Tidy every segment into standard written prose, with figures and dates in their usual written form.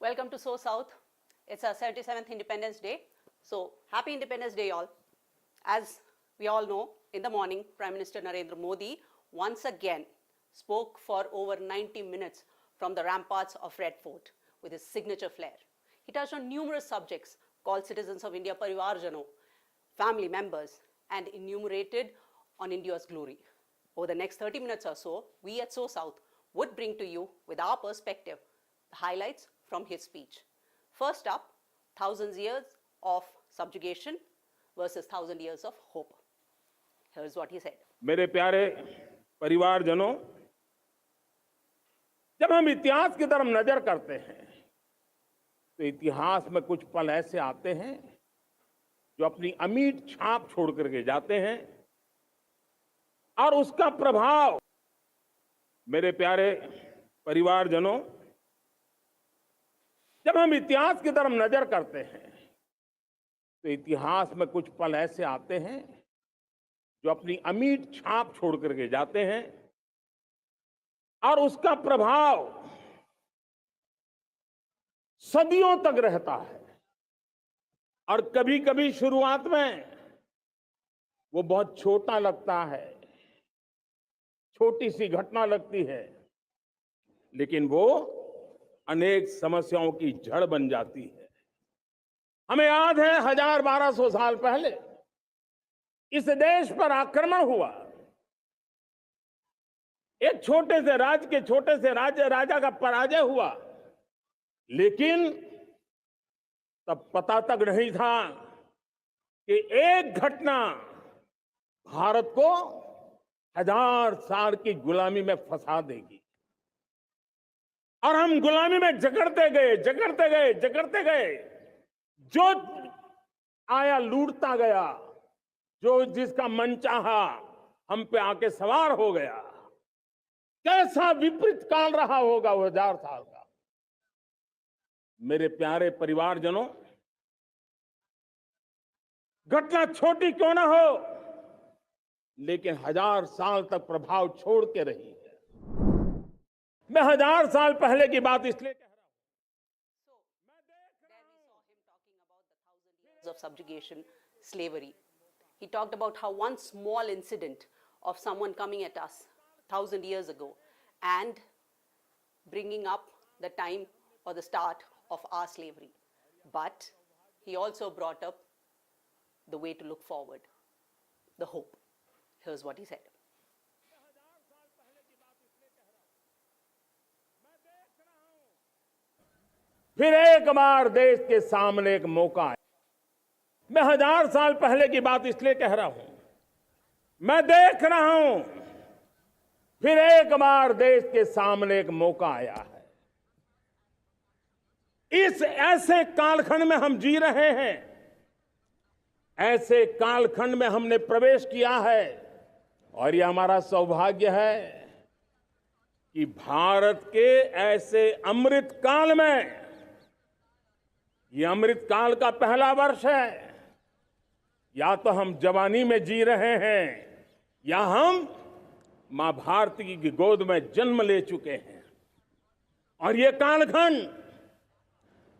Welcome to SoSouth. It's our 77th Independence Day. So, happy Independence Day, all. As we all know, in the morning, Prime Minister Narendra Modi once again spoke for over 90 minutes from the ramparts of Red Fort with his signature flair. He touched on numerous subjects, called citizens of India parivaarjan, family members, and enumerated on India's glory. Over the next 30 minutes or so, we at SoSouth would bring to you, with our perspective, the highlights from his speech. First up, 1,000 years of subjugation versus 1,000 years of hope. Here's what he said. मेरे प्यारे परिवारजनों, जब हम इतिहास की तरफ नजर करते हैं तो इतिहास में कुछ पल ऐसे आते हैं जो अपनी अमिट छाप छोड़ करके जाते हैं और उसका प्रभाव, मेरे प्यारे परिवारजनों, जब हम इतिहास की तरफ नजर करते हैं तो इतिहास में कुछ पल ऐसे आते हैं जो अपनी अमिट छाप छोड़ करके जाते हैं और उसका प्रभाव सदियों तक रहता है। और कभी कभी शुरुआत में वो बहुत छोटा लगता है, छोटी सी घटना लगती है, लेकिन वो अनेक समस्याओं की जड़ बन जाती है। हमें याद है 1000-1200 साल पहले इस देश पर आक्रमण हुआ। एक छोटे से राज्य के छोटे से राजा का पराजय हुआ, लेकिन तब पता तक नहीं था कि एक घटना भारत को 1000 साल की गुलामी में फंसा देगी। और हम गुलामी में जकड़ते गए, जो आया लूटता गया, जो जिसका मन चाहा हम पे आके सवार हो गया। कैसा विपरीत काल रहा होगा वो 1000 साल का। मेरे प्यारे परिवारजनों, घटना छोटी क्यों ना हो, लेकिन 1000 साल तक प्रभाव छोड़ के रही है। मैं 1000 साल पहले की बात इसलिए कह रहा हूं। Of subjugation, slavery. He talked about how one small incident of someone coming at us 1,000 years ago and bringing up the time or the start of our slavery. But he also brought up the way to look forward, the hope. Here's what he said. फिर एक बार देश के सामने एक मौका है। मैं 1000 साल पहले की बात इसलिए कह रहा हूं, मैं देख रहा हूं फिर एक बार देश के सामने एक मौका आया है। इस ऐसे कालखंड में हम जी रहे हैं, ऐसे कालखंड में हमने प्रवेश किया है और यह हमारा सौभाग्य है कि भारत के ऐसे अमृत काल में, ये अमृत काल का पहला वर्ष है। या तो हम जवानी में जी रहे हैं या हम मां भारती की गोद में जन्म ले चुके हैं। और ये कालखंड,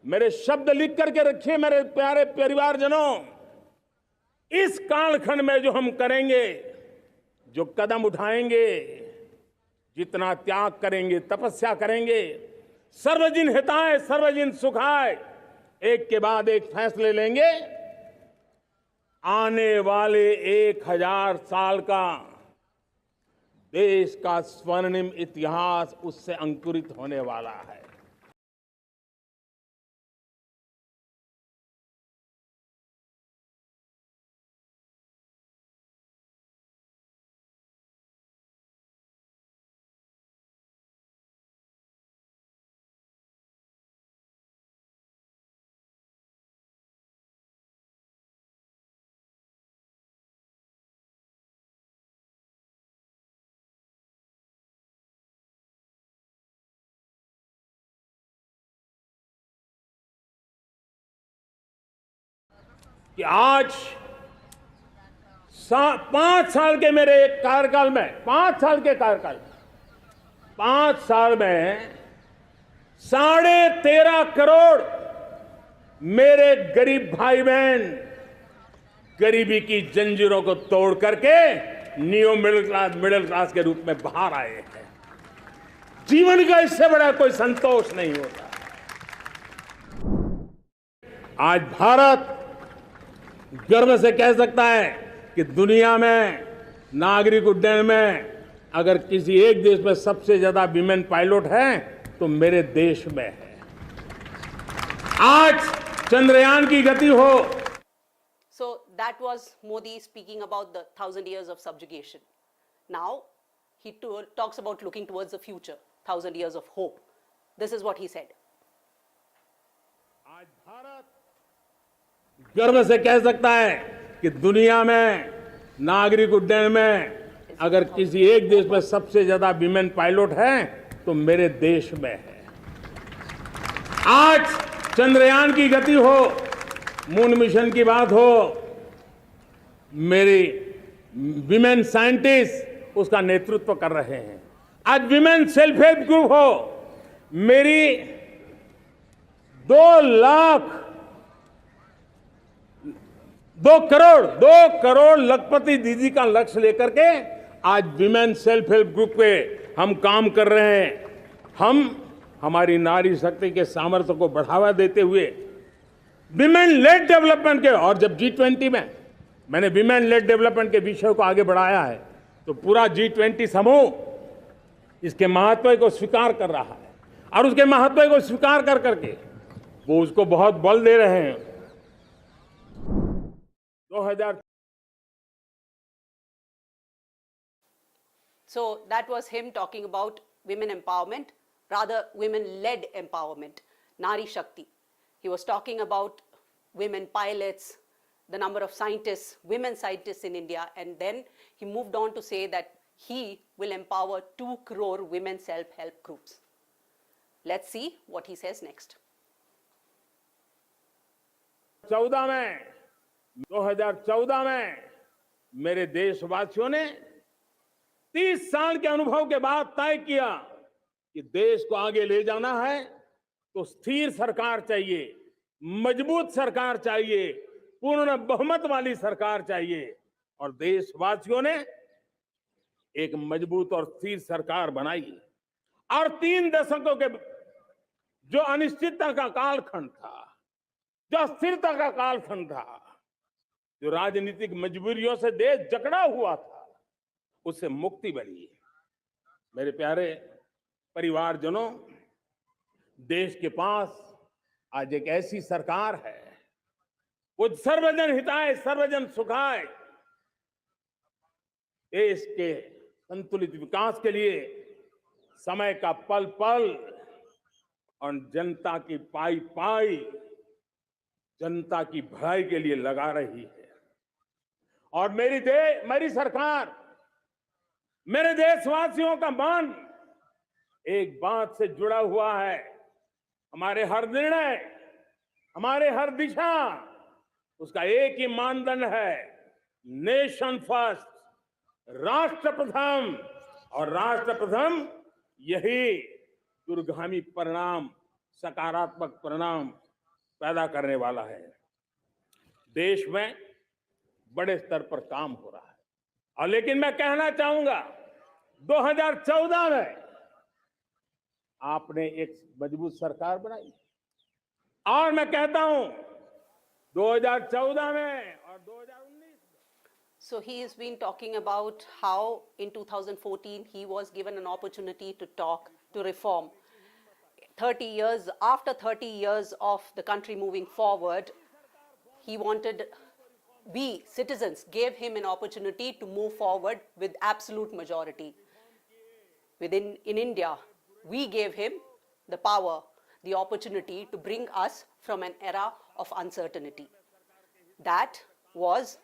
मेरे शब्द लिख करके रखिए मेरे प्यारे परिवारजनों, इस कालखंड में जो हम करेंगे, जो कदम उठाएंगे, जितना त्याग करेंगे, तपस्या करेंगे, सर्वजन हिताय सर्वजन सुखाय, एक के बाद एक फैसले लेंगे, आने वाले 1000 साल का देश का स्वर्णिम इतिहास उससे अंकुरित होने वाला है। कि आज 5 साल के मेरे कार्यकाल में, 5 साल के कार्यकाल, 5 साल में 13.5 करोड़ मेरे गरीब भाई बहन गरीबी की जंजीरों को तोड़ करके न्यू मिडिल क्लास के रूप में बाहर आए हैं। जीवन का इससे बड़ा कोई संतोष नहीं होता। आज भारत गर्व से कह सकता है कि दुनिया में नागरिक उड्डयन में अगर किसी एक देश में सबसे ज्यादा विमेन पायलट है तो मेरे देश में है। आज चंद्रयान की गति हो। So that was Modi speaking about the 1,000 years of subjugation. Now he talks about looking towards the future, 1,000 years of hope. This is what he said. आज भारत गर्व से कह सकता है कि दुनिया में नागरिक उड्डयन में अगर किसी एक देश में सबसे ज्यादा विमेन पायलट है तो मेरे देश में है। आज चंद्रयान की गति हो, मून मिशन की बात हो, मेरी विमेन साइंटिस्ट उसका नेतृत्व कर रहे हैं। आज विमेन सेल्फ हेल्प ग्रुप हो, मेरी 2 करोड़ लखपति दीदी का लक्ष्य लेकर के आज विमेन सेल्फ हेल्प ग्रुप पे हम काम कर रहे हैं। हम हमारी नारी शक्ति के सामर्थ्य को बढ़ावा देते हुए विमेन लेड डेवलपमेंट के, और जब G20 में मैंने विमेन लेड डेवलपमेंट के विषय को आगे बढ़ाया है तो पूरा G20 समूह इसके महत्व को स्वीकार कर रहा है और उसके महत्व को स्वीकार कर करके वो उसको बहुत बल दे रहे हैं। 2000 So that was him talking about women empowerment, rather women-led empowerment, Nari Shakti. He was talking about women pilots, the number of scientists, women scientists in India, and then he moved on to say that he will empower 2 crore women self-help groups. Let's see what he says next. 2014 में मेरे देशवासियों ने 30 साल के अनुभव के बाद तय किया कि देश को आगे ले जाना है तो स्थिर सरकार चाहिए, मजबूत सरकार चाहिए, पूर्ण बहुमत वाली सरकार चाहिए। और देशवासियों ने एक मजबूत और स्थिर सरकार बनाई। और 3 दशकों के जो अनिश्चितता का कालखंड था, जो अस्थिरता का कालखंड था, जो राजनीतिक मजबूरियों से देश जकड़ा हुआ था, उससे मुक्ति मिली। मेरे प्यारे परिवारजनों, देश के पास आज एक ऐसी सरकार है, वो सर्वजन हिताय सर्वजन सुखाय, देश के संतुलित विकास के लिए समय का पल पल और जनता की पाई पाई, जनता की भलाई के लिए लगा रही है। और मेरी सरकार, मेरे देशवासियों का मन एक बात से जुड़ा हुआ है। हमारे हर निर्णय, हमारे हर दिशा, उसका एक ही मानदंड है, नेशन फर्स्ट, राष्ट्र प्रथम। और राष्ट्र प्रथम यही दूरगामी परिणाम, सकारात्मक परिणाम पैदा करने वाला है। देश में बड़े स्तर पर काम हो रहा है। और लेकिन मैं कहना चाहूंगा, 2014 में आपने एक मजबूत सरकार बनाई, और मैं कहता हूं 2014 में और 2019 में। So he has been talking about how in 2014 he was given an opportunity to talk, to reform. 30 years, after 30 years of the country moving forward, he wanted, we citizens gave him an opportunity to move forward with absolute majority. In India, we gave him the power, the opportunity to bring us from an era of uncertainty. That was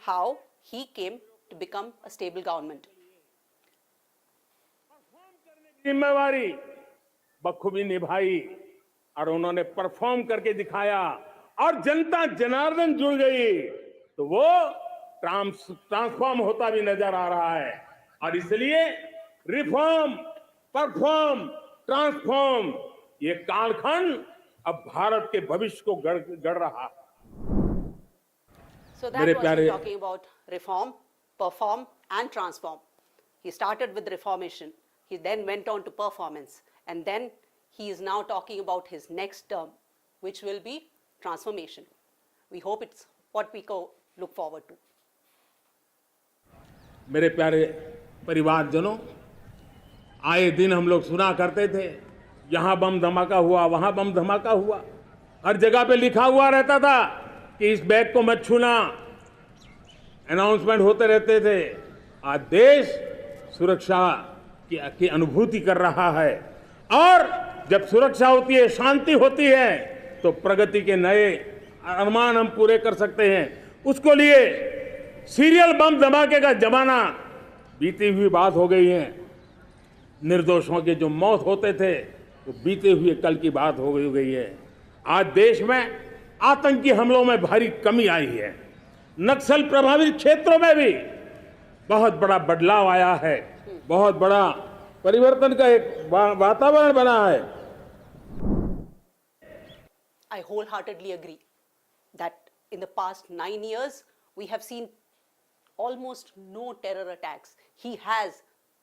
how he came to become a stable government. जिम्मेवारी बखूबी निभाई और उन्होंने perform करके दिखाया, और जनता जनार्दन जुड़ गई तो वो ट्रांसफॉर्म होता भी नजर आ रहा है। और इसलिए रिफॉर्म, परफॉर्म, ट्रांसफॉर्म, ये कालखंड अब भारत के भविष्य को गढ़ रहा है। So that मेरे was प्यारे- he talking about reform, perform and transform. He started with reformation. He then went on to performance. And then he is now talking about his next term, which will be transformation. We hope it's what we look forward to. मेरे प्यारे परिवारजनों, आए दिन हम लोग सुना करते थे, यहाँ बम धमाका हुआ, वहाँ बम धमाका हुआ। हर जगह पे लिखा हुआ रहता था कि इस बैग को मत छूना, अनाउंसमेंट होते रहते थे। आज देश सुरक्षा की अनुभूति कर रहा है, और जब सुरक्षा होती है, शांति होती है, तो प्रगति के नए अरमान हम पूरे कर सकते हैं। उसको लिए सीरियल बम धमाके का जमाना बीती हुई बात हो गई है। निर्दोषों के जो मौत होते थे वो बीते हुए कल की बात हो गई है। आज देश में आतंकी हमलों में भारी कमी आई है। नक्सल प्रभावित क्षेत्रों में भी बहुत बड़ा बदलाव आया है, बहुत बड़ा परिवर्तन का एक वातावरण बना है। I wholeheartedly agree that in the past 9 years, we have seen almost no terror attacks. He has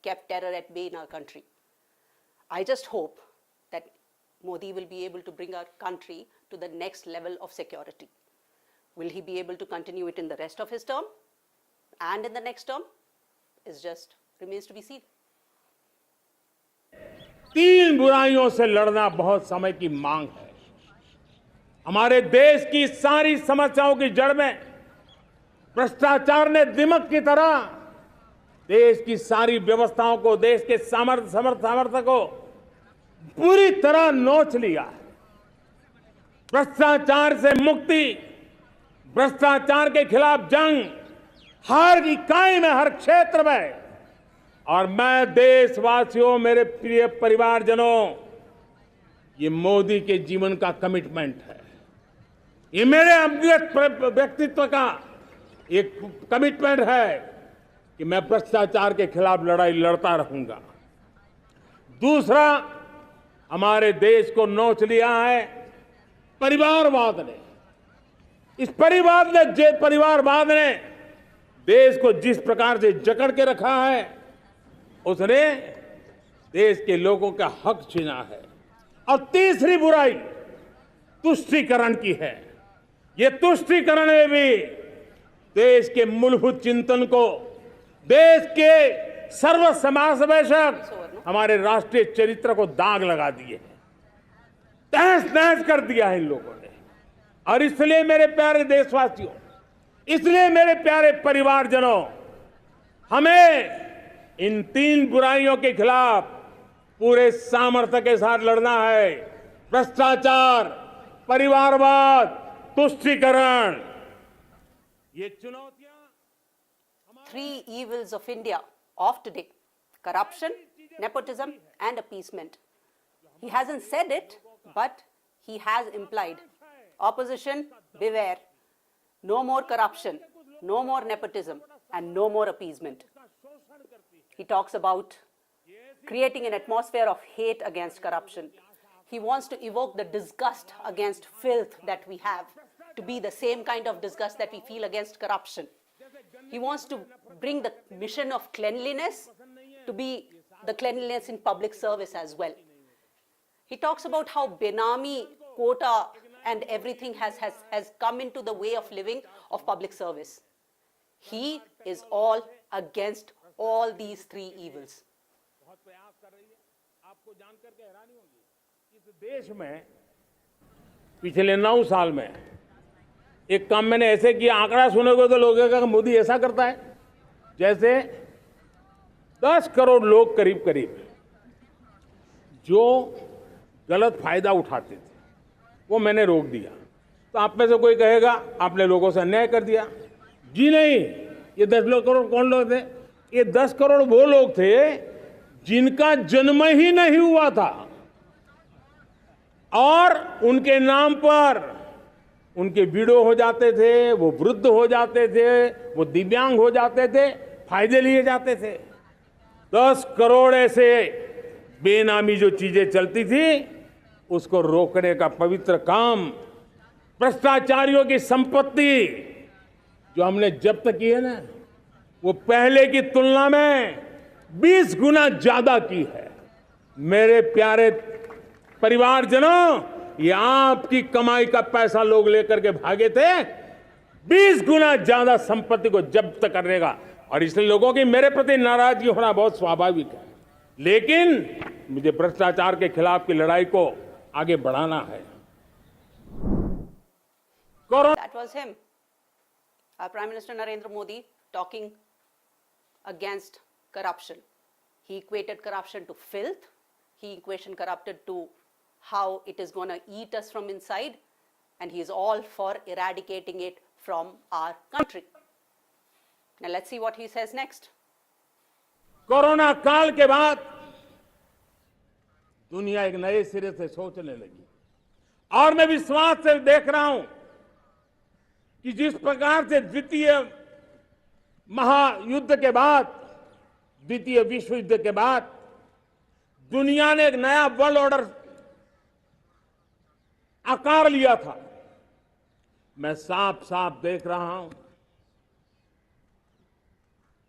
kept terror at bay in our country. I just hope that Modi will be able to bring our country to the next level of security. Will he be able to continue it in the rest of his term and in the next term? Is just remains to be seen. तीन बुराइयों से लड़ना बहुत समय की मांग है। हमारे देश की सारी समस्याओं की जड़ में भ्रष्टाचार ने दिमक की तरह देश की सारी व्यवस्थाओं को, देश के सामर्थ्य को पूरी तरह नोच लिया है। भ्रष्टाचार से मुक्ति, भ्रष्टाचार के खिलाफ जंग हर इकाई में, हर क्षेत्र में। और मैं देशवासियों, मेरे प्रिय परिवारजनों, ये मोदी के जीवन का कमिटमेंट है। ये मेरे व्यक्तिगत व्यक्तित्व का एक कमिटमेंट है कि मैं भ्रष्टाचार के खिलाफ लड़ाई लड़ता रहूंगा। दूसरा, हमारे देश को नोच लिया है परिवारवाद ने। इस परिवारवाद ने देश को जिस प्रकार से जकड़ के रखा है, उसने देश के लोगों का हक छीना है। और तीसरी बुराई तुष्टीकरण की है। ये तुष्टीकरण में भी देश के मूलभूत चिंतन को, देश के सर्व समावेशक हमारे राष्ट्रीय चरित्र को दाग लगा दिए हैं, तहस नहस कर दिया है इन लोगों ने। और इसलिए मेरे प्यारे देशवासियों, इसलिए मेरे प्यारे परिवारजनों, हमें इन तीन बुराइयों के खिलाफ पूरे सामर्थ्य के साथ लड़ना है। भ्रष्टाचार, परिवारवाद, तुष्टीकरण, ये चुनौतियां। Three evils of India of today: corruption, nepotism, and appeasement. He hasn't said it, but he has implied. Opposition, beware. No more corruption, no more nepotism, and no more appeasement. He talks about creating an atmosphere of hate against corruption. He wants to evoke the disgust against filth that we have to be the same kind of disgust that we feel against corruption. He wants to bring the mission of cleanliness to be the cleanliness in public service as well. He talks about how Benami, quota, and everything has come into the way of living of public service. He is all against all these three evils. बहुत प्रयास कर रही है। आपको जानकर के हैरानी होगी, इस देश में पिछले 9 साल में एक काम मैंने ऐसे किया, आंकड़ा सुनोगे तो लोग कहेंगे मोदी ऐसा करता है। जैसे 10 करोड़ लोग करीब करीब जो गलत फायदा उठाते थे, वो मैंने रोक दिया। तो आप में से कोई कहेगा आपने लोगों से अन्याय कर दिया। जी नहीं, ये 10 करोड़ कौन लोग थे? ये 10 करोड़ वो लोग थे जिनका जन्म ही नहीं हुआ था, और उनके नाम पर उनके विडो हो जाते थे, वो वृद्ध हो जाते थे, वो दिव्यांग हो जाते थे, फायदे लिए जाते थे। 10 करोड़ ऐसे बेनामी जो चीजें चलती थी, उसको रोकने का पवित्र काम, भ्रष्टाचारियों की संपत्ति जो हमने जब्त की है ना, वो पहले की तुलना में 20 गुना ज्यादा की है। मेरे प्यारे परिवारजनों, ये आपकी कमाई का पैसा लोग लेकर के भागे थे। 20 गुना ज्यादा संपत्ति को जब्त करने का, और इसलिए लोगों की मेरे प्रति नाराजगी होना बहुत स्वाभाविक है, लेकिन मुझे भ्रष्टाचार के खिलाफ की लड़ाई को आगे बढ़ाना है। That was him, our Prime Minister Narendra Modi, talking against corruption. He equated corruption to filth. He equated corruption to how it is going to eat us from inside, and he is all for eradicating it from our country. Now let's see what he says next. Corona काल के बाद दुनिया एक नए सिरे से सोचने लगी, और मैं विश्वास से देख रहा हूं कि जिस प्रकार से द्वितीय महायुद्ध के बाद, द्वितीय विश्व युद्ध के बाद दुनिया ने एक नया वर्ल्ड ऑर्डर आकार लिया था, मैं साफ साफ देख रहा हूं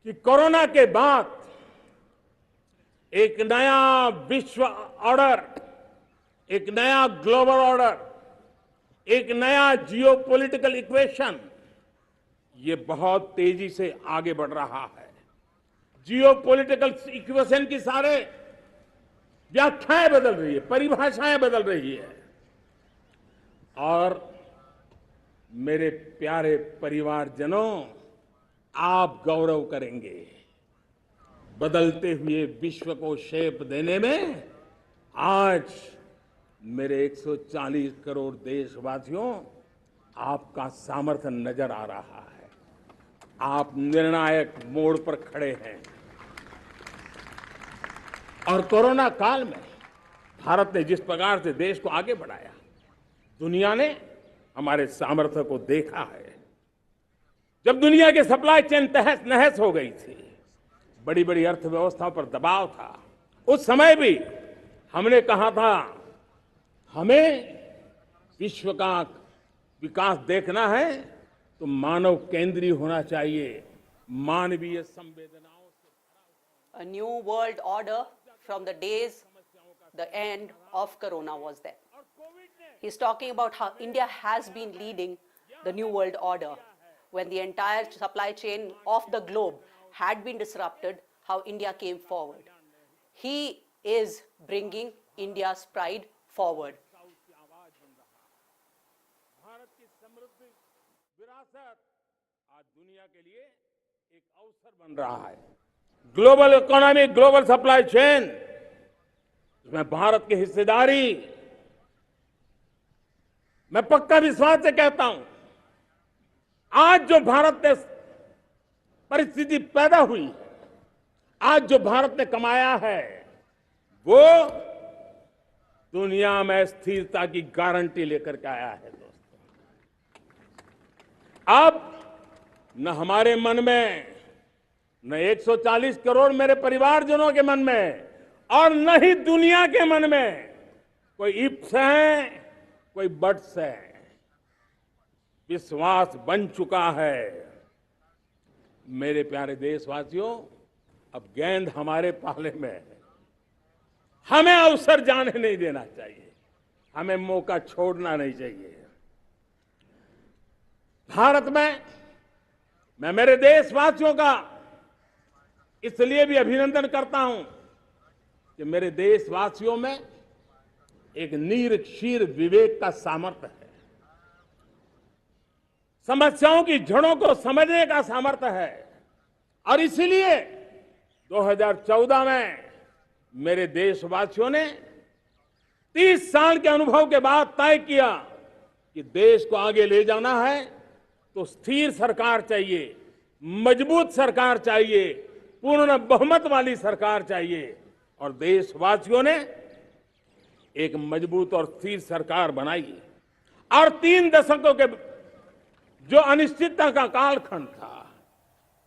कि कोरोना के बाद एक नया विश्व ऑर्डर, एक नया ग्लोबल ऑर्डर, एक नया जियोपॉलिटिकल इक्वेशन, ये बहुत तेजी से आगे बढ़ रहा है। जियोपॉलिटिकल इक्वेशन की सारे व्याख्याएं बदल रही है, परिभाषाएं बदल रही है, और मेरे प्यारे परिवारजनों, आप गौरव करेंगे। बदलते हुए विश्व को शेप देने में आज मेरे 140 करोड़ देशवासियों, आपका सामर्थ्य नजर आ रहा है। आप निर्णायक मोड़ पर खड़े हैं, और कोरोना काल में भारत ने जिस प्रकार से देश को आगे बढ़ाया, दुनिया ने हमारे सामर्थ्य को देखा है। जब दुनिया की सप्लाई चेन तहस नहस हो गई थी, बड़ी बड़ी अर्थव्यवस्थाओं पर दबाव था, उस समय भी हमने कहा था हमें विश्व का विकास देखना है तो मानव केंद्रीय होना चाहिए, मानवीय संवेदनाओं से। A new world order from the days, the end of Corona was there. He's talking about how India has been leading the new world order when the entire supply chain of the globe had been disrupted, how India came forward. He is bringing India's pride forward. Bharat की समृद्ध विरासत आज दुनिया के लिए एक अवसर बन रहा है। Global economy, global supply chain, इसमें भारत की हिस्सेदारी, मैं पक्का विश्वास से कहता हूं, आज जो भारत ने परिस्थिति पैदा हुई है, आज जो भारत ने कमाया है, वो दुनिया में स्थिरता की गारंटी लेकर के आया है। दोस्तों, अब न हमारे मन में, न 140 करोड़ मेरे परिवारजनों के मन में, और न ही दुनिया के मन में कोई इफ्स है, कोई बट्स है। विश्वास बन चुका है। मेरे प्यारे देशवासियों, अब गेंद हमारे पाले में है। हमें अवसर जाने नहीं देना चाहिए, हमें मौका छोड़ना नहीं चाहिए। भारत में मैं मेरे देशवासियों का इसलिए भी अभिनंदन करता हूं कि मेरे देशवासियों में एक नीर-क्षीर विवेक का सामर्थ्य है, समस्याओं की जड़ों को समझने का सामर्थ्य है, और इसीलिए 2014 में मेरे देशवासियों ने 30 साल के अनुभव के बाद तय किया कि देश को आगे ले जाना है तो स्थिर सरकार चाहिए, मजबूत सरकार चाहिए, पूर्ण बहुमत वाली सरकार चाहिए, और देशवासियों ने एक मजबूत और स्थिर सरकार बनाई। और 3 दशकों के जो अनिश्चितता का कालखंड था,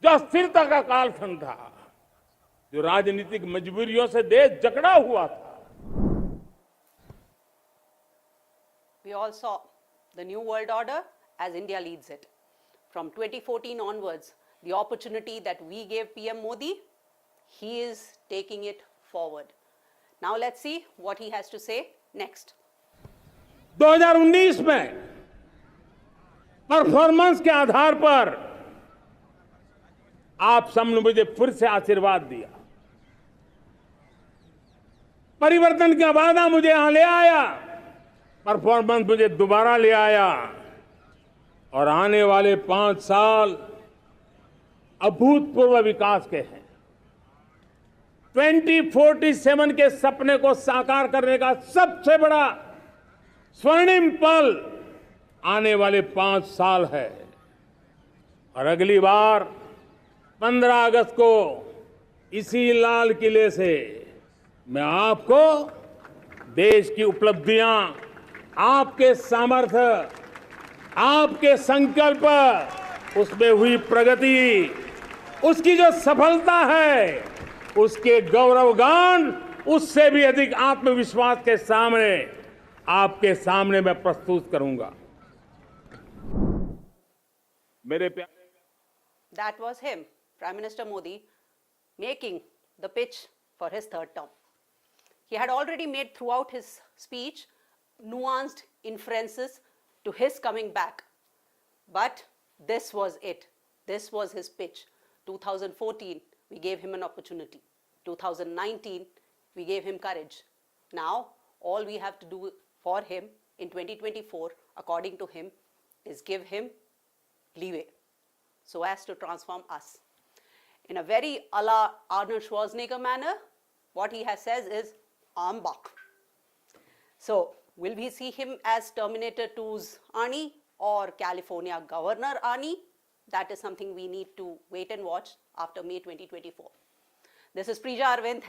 जो अस्थिरता का कालखंड था, जो राजनीतिक मजबूरियों से देश जकड़ा हुआ था, we all saw the New World Order as India leads it. From 2014 onwards, the opportunity that we gave PM Modi, he is taking it forward. Now let's see what he has to say next. 2019 में performance के आधार पर आप सबने मुझे फिर से आशीर्वाद दिया, परिवर्तन का वादा मुझे यहां ले आया, परफॉर्मेंस मुझे दोबारा ले आया और आने वाले 5 साल अभूतपूर्व विकास के हैं। 2047 के सपने को साकार करने का सबसे बड़ा स्वर्णिम पल आने वाले 5 साल है और अगली बार 15 अगस्त को इसी लाल किले से मैं आपको देश की उपलब्धियां, आपके सामर्थ्य, आपके संकल्प, उसमें हुई प्रगति, उसकी जो सफलता है, उसके गौरवगान, उससे भी अधिक आत्मविश्वास के सामने आपके सामने मैं प्रस्तुत करूंगा। मेरे प्यारे, That was him, Prime Minister Modi, making the pitch for his third term. He had already made throughout his speech nuanced inferences to his coming back. But this was it. This was his pitch. 2014, we gave him an opportunity. 2019, we gave him courage. Now, all we have to do for him in 2024, according to him, is give him leeway so as to transform us. In a very a la Arnold Schwarzenegger manner, what he has says is, I'm back. So, will we see him as Terminator 2's Arnie or California Governor Arnie? That is something we need to wait and watch after May 2024. This is Prija Arvind.